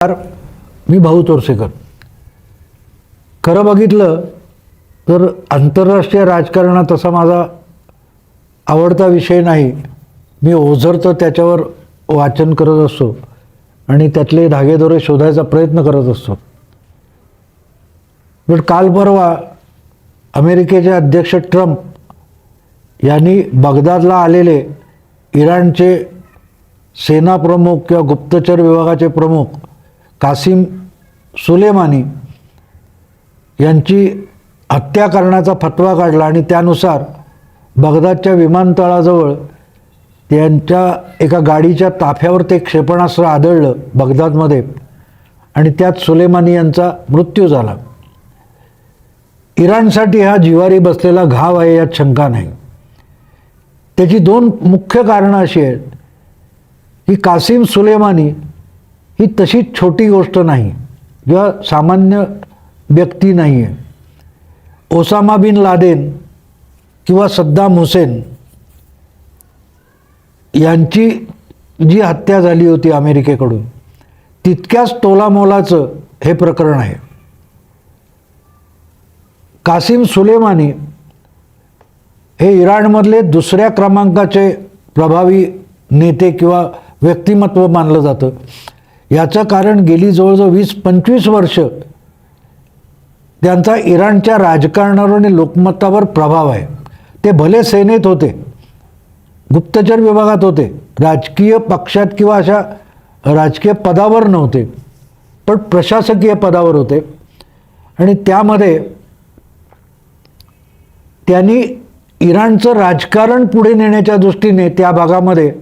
मी भाऊ तोरसेकर. खरं बघितलं तर आंतरराष्ट्रीय राजकारणात असा माझा आवडता विषय नाही. मी ओझरतं त्याच्यावर वाचन करत असतो आणि त्यातले धागेदोरे शोधायचा प्रयत्न करत असतो. पण काल परवा अमेरिकेचे अध्यक्ष ट्रम्प यांनी बगदादला आलेले इराणचे सेनाप्रमुख किंवा गुप्तचर विभागाचे प्रमुख कासिम सुलेमानी यांची हत्या करण्याचा फतवा काढला आणि त्यानुसार बगदादच्या विमानतळाजवळ त्यांच्या एका गाडीच्या ताफ्यावर ते क्षेपणास्त्र आदळलं बगदादमध्ये आणि त्यात सुलेमानी यांचा मृत्यू झाला. इराणसाठी हा जिव्हारी बसलेला घाव आहे यात शंका नाही. त्याची दोन मुख्य कारणं अशी आहेत की कासिम सुलेमानी ही तशी छोटी गोष्ट नाही किंवा सामान्य व्यक्ती नाही आहे. ओसामा बिन लादेन किंवा सद्दाम हुसेन यांची जी हत्या झाली होती अमेरिकेकडून तितक्याच तोलामोलाचं हे प्रकरण आहे. कासिम सुलेमानी हे इराणमधले दुसऱ्या क्रमांकाचे प्रभावी नेते किंवा व्यक्तिमत्व मानलं जातं. याचं कारण गेली जवळजवळ 20-25 वर्ष त्यांचा इराणच्या राजकारणावर आणि लोकमतावर प्रभाव आहे. ते भले सेनेत होते, गुप्तचर विभागात होते, राजकीय पक्षात किंवा अशा राजकीय पदावर नव्हते, पण प्रशासकीय पदावर होते आणि त्यामध्ये त्यांनी इराणचं राजकारण पुढे नेण्याच्या दृष्टीने त्या भागामध्ये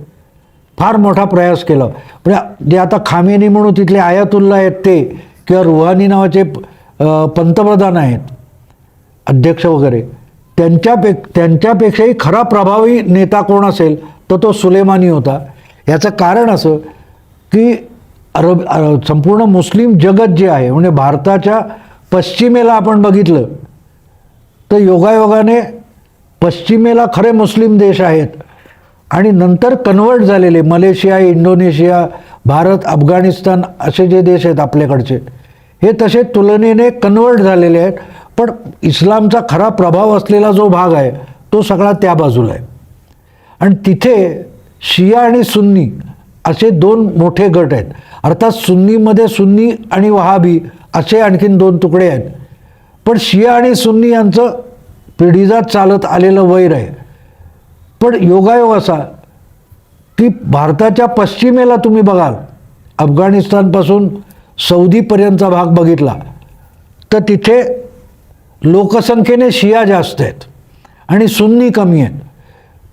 फार मोठा प्रयास केला. म्हणजे जे आता खामेनी म्हणून तिथले आयातुल्ला आहेत ते किंवा रुहानी नावाचे पंतप्रधान आहेत अध्यक्ष वगैरे त्यांच्यापेक्षाही खरा प्रभावी नेता कोण असेल तर तो सुलेमानी होता. याचं कारण असं की संपूर्ण मुस्लिम जगत जे आहे म्हणजे भारताच्या पश्चिमेला आपण बघितलं तर योगायोगाने पश्चिमेला खरे मुस्लिम देश आहेत आणि नंतर कन्वर्ट झालेले मलेशिया, इंडोनेशिया, भारत, अफगाणिस्तान असे जे देश आहेत आपल्याकडचे हे तसे तुलनेने कन्वर्ट झालेले आहेत. पण इस्लामचा खरा प्रभाव असलेला जो भाग आहे तो सगळा त्या बाजूला आहे आणि तिथे शिया आणि सुन्नी असे दोन मोठे गट आहेत. अर्थात सुन्नीमध्ये सुन्नी आणि वहाबी असे आणखीन दोन तुकडे आहेत. पण शिया आणि सुन्नी यांचं पिढीजात चालत आलेलं वैर आहे. पण योगायोग असा की भारताच्या पश्चिमेला तुम्ही बघाल अफगाणिस्तानपासून सौदीपर्यंतचा भाग बघितला तर तिथे लोकसंख्येने शिया जास्त आहेत आणि सुन्नी कमी आहेत.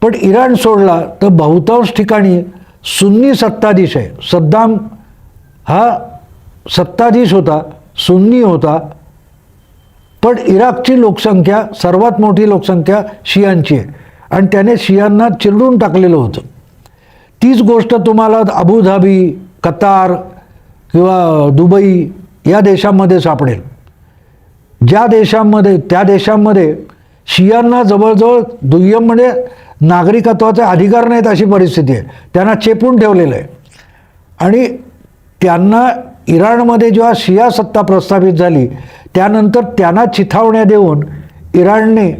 पण इराण सोडला तर बहुतांश ठिकाणी सुन्नी सत्ताधीश आहे. सद्दाम हा सत्ताधीश होता, सुन्नी होता, पण इराकची लोकसंख्या सर्वात मोठी लोकसंख्या शियांची आहे आणि त्याने शियांना चिरडून टाकलेलं होतं. तीच गोष्ट तुम्हाला अबुधाबी, कतार किंवा दुबई या देशांमध्ये सापडेल. त्या देशांमध्ये शियांना जवळजवळ दुय्यम म्हणजे नागरिकत्वाचे अधिकार नाहीत अशी परिस्थिती आहे. त्यांना चेपून ठेवलेलं आहे आणि त्यांना इराणमध्ये जेव्हा शिया सत्ता प्रस्थापित झाली त्यानंतर त्यांना चिथावण्या देऊन इराणने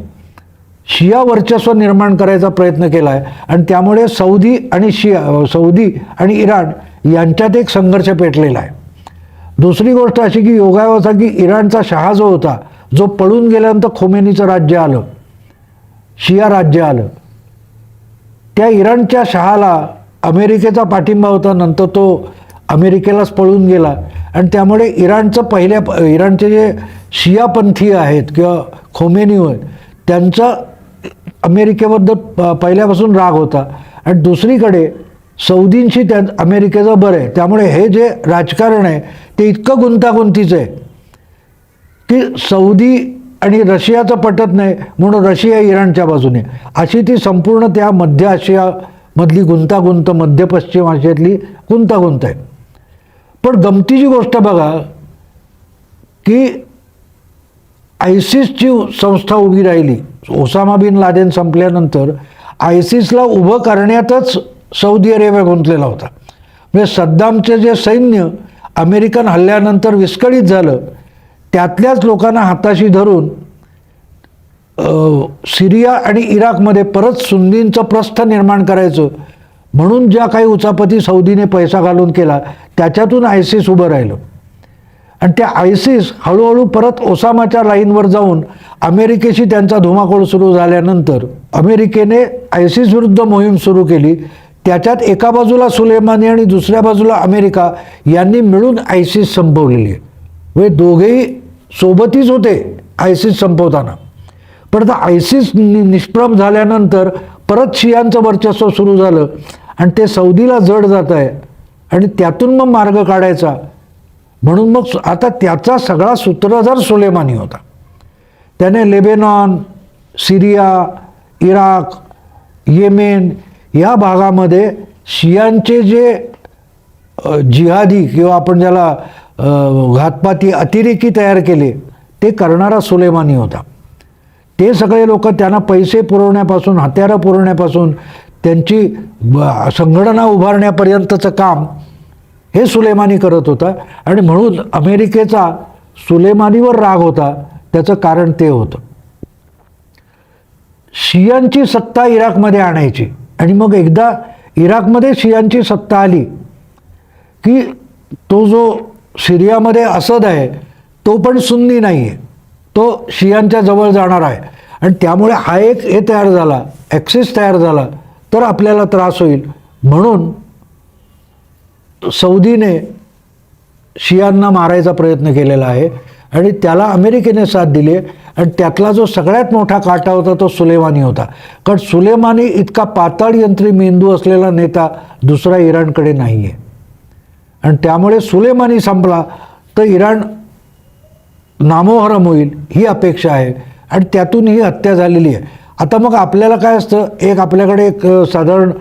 शिया वर्चस्व निर्माण करायचा प्रयत्न केला आहे आणि त्यामुळे सौदी आणि इराण यांच्यात एक संघर्ष पेटलेला आहे. दुसरी गोष्ट अशी की योगायोग असा की इराणचा शहा जो होता जो पळून गेल्यानंतर खोमेनीचं राज्य आलं, शिया राज्य आलं, त्या इराणच्या शहाला अमेरिकेचा पाठिंबा होता. नंतर तो अमेरिकेलाच पळून गेला आणि त्यामुळे इराणचे जे शियापंथीय आहेत किंवा खोमेनी होय त्यांचा अमेरिकेबद्दल पहिल्यापासून राग होता आणि दुसरीकडे सौदींशी अमेरिकेचं बरं आहे. त्यामुळे हे जे राजकारण आहे ते इतकं गुंतागुंतीचं आहे की सौदी आणि रशियाचं पटत नाही म्हणून रशिया इराणच्या बाजूने अशी ती संपूर्ण त्या मध्य आशियामधली गुंतागुंत, मध्य पश्चिम आशियातली गुंतागुंत आहे. पण गमतीची गोष्ट बघा की आयसिसची संस्था उभी राहिली. ओसामा बिन लादेन संपल्यानंतर आयसिसला उभं करण्यातच सौदी अरेबिया गुंतलेला होता. म्हणजे सद्दामचे जे सैन्य अमेरिकन हल्ल्यानंतर विस्कळीत झालं, त्यातल्याच लोकांना हाताशी धरून सिरिया आणि इराकमध्ये परत सुन्नींचं प्रस्थ निर्माण करायचं म्हणून ज्या काही उचापती सौदीने पैसा घालून केला, त्याच्यातून आयसिस उभं राहिलं. आणि त्या आयसिस हळूहळू परत ओसामाच्या लाईनवर जाऊन अमेरिकेशी त्यांचा धुमाकूळ सुरू झाल्यानंतर अमेरिकेने आयसिस विरुद्ध मोहीम सुरू केली. त्याच्यात एका बाजूला सुलेमानी आणि दुसऱ्या बाजूला अमेरिका यांनी मिळून आयसिस संपवलेली आहे. वे दोघेही सोबतीच होते आयसिस संपवताना. पण आता आयसिस निष्प्रभ झाल्यानंतर परत शियांचं वर्चस्व सुरू झालं आणि ते सौदीला जड जात आहे आणि त्यातून मग मार्ग काढायचा म्हणून मग आता त्याचा सगळा सूत्रधार सुलेमानी होता. त्याने लेबेनॉन, सिरिया, इराक, येमेन या भागामध्ये शियांचे जे जिहादी किंवा आपण ज्याला घातपाती अतिरेकी तयार केले ते करणारा सुलेमानी होता. ते सगळे लोक त्यांना पैसे पुरवण्यापासून, हत्यारं पुरवण्यापासून, त्यांची संघटना उभारण्यापर्यंतचं काम हे सुलेमानी करत होता. आणि म्हणून अमेरिकेचा सुलेमानीवर राग होता. त्याचं कारण ते होतं, शियांची सत्ता इराकमध्ये आणायची. आणि मग एकदा इराकमध्ये शियांची सत्ता आली की तो जो सिरियामध्ये असद आहे तो पण सुन्नी नाही आहे, तो शियांच्या जवळ जाणार आहे. आणि त्यामुळे हा एक हे तयार झाला, ॲक्सिस तयार झाला, तर आपल्याला त्रास होईल. म्हणून सौदीने शियांना मारायचा प्रयत्न केलेला आहे आणि त्याला अमेरिकेने साथ दिली आहे. आणि त्यातला जो सगळ्यात मोठा काटा होता तो सुलेमानी होता. कारण सुलेमानी इतका पाताळ यंत्री मेंदू असलेला नेता दुसरा इराणकडे नाही आहे. आणि त्यामुळे सुलेमानी संपला तर इराण नामोहरम होईल ही अपेक्षा आहे आणि त्यातून ही हत्या झालेली आहे. आता मग आपल्याला काय असतं, एक आपल्याकडे एक साधारण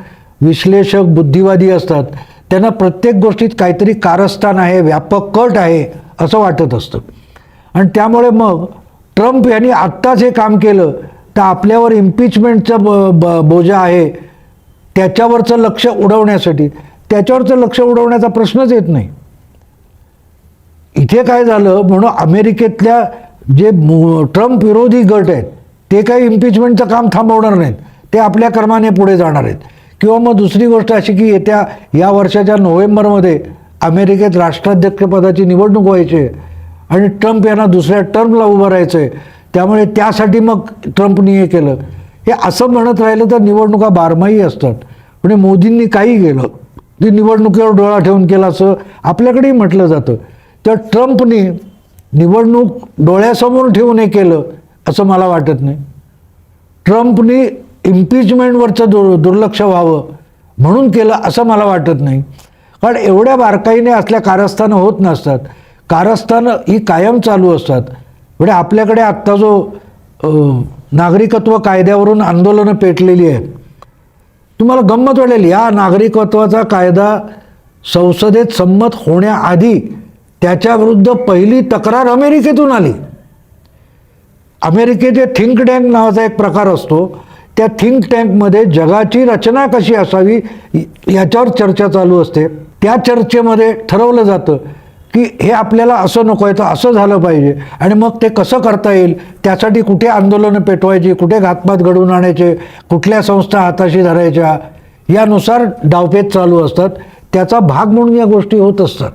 विश्लेषक बुद्धिवादी असतात, त्यांना प्रत्येक गोष्टीत काहीतरी कारस्थान आहे, व्यापक कट आहे असं वाटत असतं. आणि त्यामुळे मग ट्रम्प यांनी आत्ताच हे काम केलं तर आपल्यावर इम्पिचमेंटचा बोजा आहे, त्याच्यावरचं लक्ष उडवण्यासाठी, त्याच्यावरचं लक्ष उडवण्याचा प्रश्नच येत नाही. इथे काय झालं, म्हणून अमेरिकेतल्या जे ट्रम्प विरोधी गट आहेत ते काही इम्पिचमेंटचं काम थांबवणार नाहीत, ते आपल्या कर्माने पुढे जाणार आहेत. किंवा मग दुसरी गोष्ट अशी की या वर्षाच्या नोव्हेंबरमध्ये अमेरिकेत राष्ट्राध्यक्षपदाची निवडणूक व्हायची आहे आणि ट्रम्प यांना दुसऱ्या टर्मला उभं राहायचं आहे. त्यामुळे त्यासाठी मग ट्रम्पनी हे केलं. हे असं म्हणत राहिलं तर निवडणुका बारमाही असतात. म्हणजे मोदींनी काही केलं ते निवडणुकीवर डोळा ठेवून केलं असं आपल्याकडेही म्हटलं जातं. तर ट्रम्पनी निवडणूक डोळ्यासमोर ठेवून हे केलं असं मला वाटत नाही. ट्रम्पनी इम्पिचमेंटवरचं दुर्लक्ष व्हावं म्हणून केलं असं मला वाटत नाही. कारण एवढ्या बारकाईने असल्या कारस्थानं होत नसतात. कारस्थानं ही कायम चालू असतात. म्हणजे आपल्याकडे आत्ता जो नागरिकत्व कायद्यावरून आंदोलनं पेटलेली आहेत, तुम्हाला गंमत वाटेल, या नागरिकत्वाचा कायदा संसदेत संमत होण्याआधी त्याच्याविरुद्ध पहिली तक्रार अमेरिकेतून आली. अमेरिकेचे थिंक टँक नावाचा एक प्रकार असतो, त्या थिंक टँकमध्ये जगाची रचना कशी असावी याच्यावर चर्चा चालू असते. त्या चर्चेमध्ये ठरवलं जातं की हे आपल्याला असं नको आहे तर असं झालं पाहिजे आणि मग ते कसं करता येईल, त्यासाठी कुठे आंदोलनं पेटवायची, कुठे घातपात घडवून आणायचे, कुठल्या संस्था हाताशी धरायच्या, यानुसार डावपेच चालू असतात. त्याचा भाग म्हणून या गोष्टी होत असतात.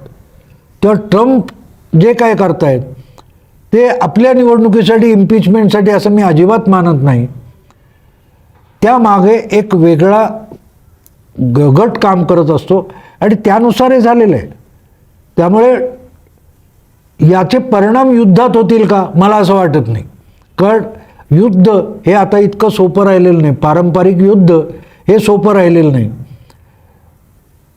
तेव्हा ट्रम्प जे काय करतायत ते आपल्या निवडणुकीसाठी, इम्पिचमेंटसाठी असं मी अजिबात मानत नाही. त्यामागे एक वेगळा गट काम करत असतो आणि त्यानुसार हे झालेलं आहे. त्यामुळे याचे परिणाम युद्धात होतील का, मला असं वाटत नाही. कारण युद्ध हे आता इतकं सोपं राहिलेलं नाही. पारंपरिक युद्ध हे सोपं राहिलेलं नाही.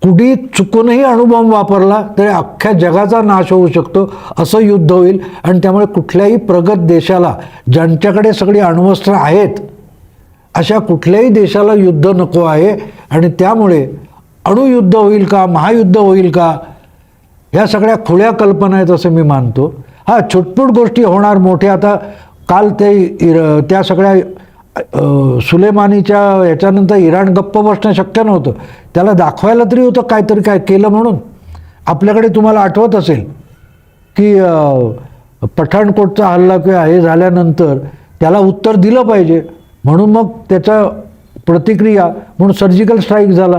कुठे चुकूनही अणुबॉम्ब वापरला तरी अख्ख्या जगाचा नाश होऊ शकतो असं युद्ध होईल. आणि त्यामुळे कुठल्याही प्रगत देशाला, ज्यांच्याकडे सगळी अण्वस्त्र आहेत, अशा कुठल्याही देशाला युद्ध नको आहे. आणि त्यामुळे अणुयुद्ध होईल का, महायुद्ध होईल का, ह्या सगळ्या खुल्या कल्पना आहेत असं मी मानतो. हा, छुटपुट गोष्टी होणार मोठ्या. आता काल त्या सगळ्या सुलेमानीच्या याच्यानंतर इराण गप्प बसणं शक्य नव्हतं. त्याला दाखवायला तरी होतं काहीतरी काय केलं म्हणून. आपल्याकडे तुम्हाला आठवत असेल की पठाणकोटचा हल्ला किंवा हे झाल्यानंतर त्याला उत्तर दिलं पाहिजे म्हणून मग त्याचा प्रतिक्रिया म्हणून सर्जिकल स्ट्राईक झाला.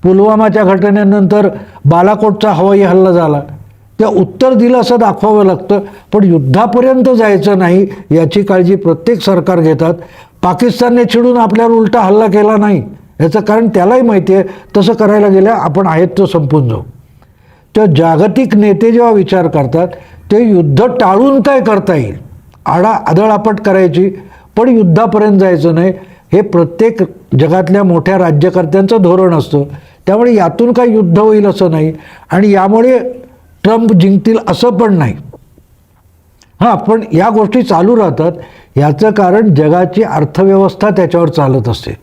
पुलवामाच्या घटनेनंतर बालाकोटचा हवाई हल्ला झाला. त्या उत्तर दिलं असं दाखवावं लागतं, पण युद्धापर्यंत जायचं नाही याची काळजी प्रत्येक सरकार घेतात. पाकिस्तानने चिडून आपल्यावर उलटा हल्ला केला नाही याचं कारण त्यालाही माहिती आहे तसं करायला गेल्या आपण आहेत तो संपून जाऊ. तर जागतिक नेते जेव्हा विचार करतात ते युद्ध टाळून काय करता येईल, आदळआपट करायची पण युद्धापर्यंत जायचं नाही, हे प्रत्येक जगातल्या मोठ्या राज्यकर्त्यांचं धोरण असतं. त्यामुळे यातून काय युद्ध होईल असं नाही आणि यामुळे ट्रम्प जिंकतील असं पण नाही. हां, पण या गोष्टी चालू राहतात. याचं कारण जगाची अर्थव्यवस्था त्याच्यावर चालत असते.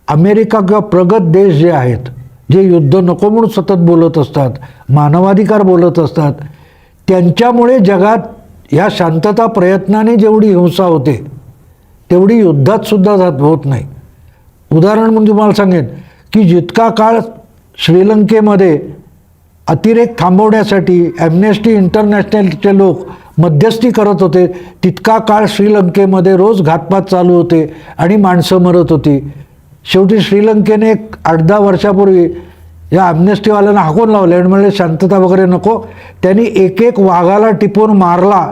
अमेरिका किंवा प्रगत देश जे आहेत, जे युद्ध नको म्हणून सतत बोलत असतात, मानवाधिकार बोलत असतात, त्यांच्यामुळे जगात ह्या शांतता प्रयत्नाने जेवढी हिंसा होते तेवढी युद्धात सुद्धा होत नाही. उदाहरण म्हणून तुम्हाला सांगेन की जितका काळ श्रीलंकेमध्ये अतिरेक थांबवण्यासाठी ॲम्नेस्टी इंटरनॅशनलचे लोक मध्यस्थी करत होते, तितका काळ श्रीलंकेमध्ये रोज घातपात चालू होते आणि माणसं मरत होती. शेवटी श्रीलंकेने एक 8-10 वर्षापूर्वी या ॲम्नेस्टीवाल्यांना हाकून लावले आणि म्हणले शांतता वगैरे नको. त्यांनी एक वाघाला टिपून मारला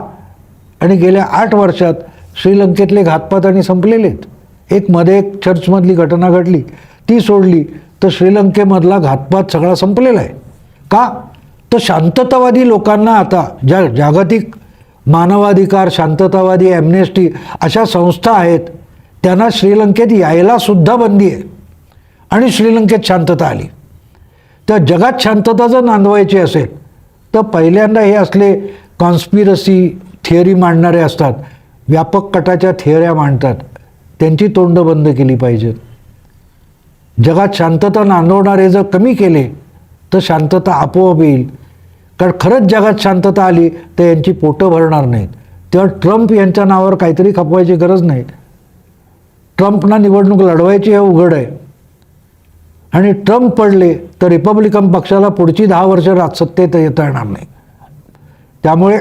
आणि गेल्या 8 वर्षात श्रीलंकेतले घातपात आणि संपलेले आहेत. मध्ये एक चर्चमधली घटना घडली, ती सोडली तर श्रीलंकेमधला घातपात सगळा संपलेला आहे. का? तर शांततावादी लोकांना आता जागतिक मानवाधिकार, शांततावादी, ॲम्नेस्टी अशा संस्था आहेत, त्यांना श्रीलंकेत यायला सुद्धा बंदी आहे आणि श्रीलंकेत शांतता आली. तर जगात शांतता जर नांदवायची असेल तर पहिल्यांदा हे असले कॉन्स्पिरसी थिअरी मांडणारे असतात, व्यापक कटाच्या थिअऱ्या मांडतात, त्यांची तोंड बंद केली पाहिजेत. जगात शांतता नांदवणारे जर कमी केले तर शांतता आपोआप येईल. कारण खरंच जगात शांतता आली तर यांची पोटं भरणार नाहीत. तेव्हा ट्रम्प यांच्या नावावर काहीतरी खपवायची गरज नाही. ट्रम्पना निवडणूक लढवायची हे उघड आहे आणि ट्रम्प पडले तर रिपब्लिकन पक्षाला पुढची 10 वर्ष सत्तेत येता येणार नाही. त्यामुळे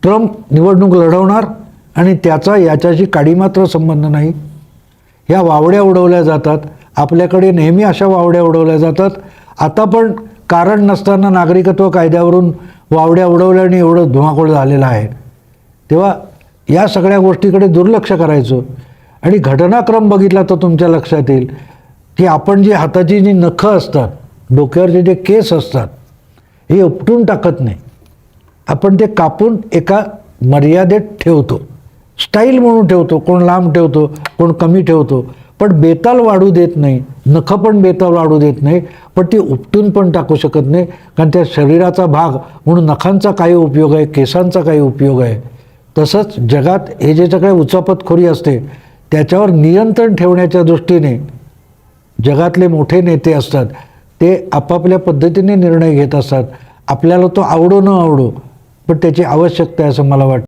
ट्रम्प निवडणूक लढवणार आणि त्याचा याच्याशी काडीमात्र संबंध नाही. ह्या वावड्या उडवल्या जातात, आपल्याकडे नेहमी अशा वावड्या उडवल्या जातात. आता पण कारण नसताना नागरिकत्व कायद्यावरून वावड्या उडवल्या आणि एवढं धुमाकूळ झालेला आहे. तेव्हा या सगळ्या गोष्टीकडे दुर्लक्ष करायचं आणि घटनाक्रम बघितला तर तुमच्या लक्षात येईल की आपण जी हाताची जी नखं असतात, डोक्यावरचे जे केस असतात, हे उपटून टाकत नाही. आपण ते कापून एका मर्यादेत ठेवतो, स्टाईल म्हणून ठेवतो. कोण लांब ठेवतो, कोण कमी ठेवतो, पण बेताल वाढू देत नाही. नखं पण बेताल वाढू देत नाही, पण ती उपटून पण टाकू शकत नाही. कारण त्या शरीराचा भाग म्हणून नखांचा काही उपयोग आहे, केसांचा काही उपयोग आहे. तसंच जगात हे जे सगळे उचापतखोरी असते त्याच्यावर नियंत्रण ठेवण्याच्या दृष्टीने जगातले मोठे नेते असतात, ते आपापल्या पद्धतीने निर्णय घेत असतात. आपल्याला तो आवडो न आवडो, पण त्याची आवश्यकता आहे असं मला वाटतं.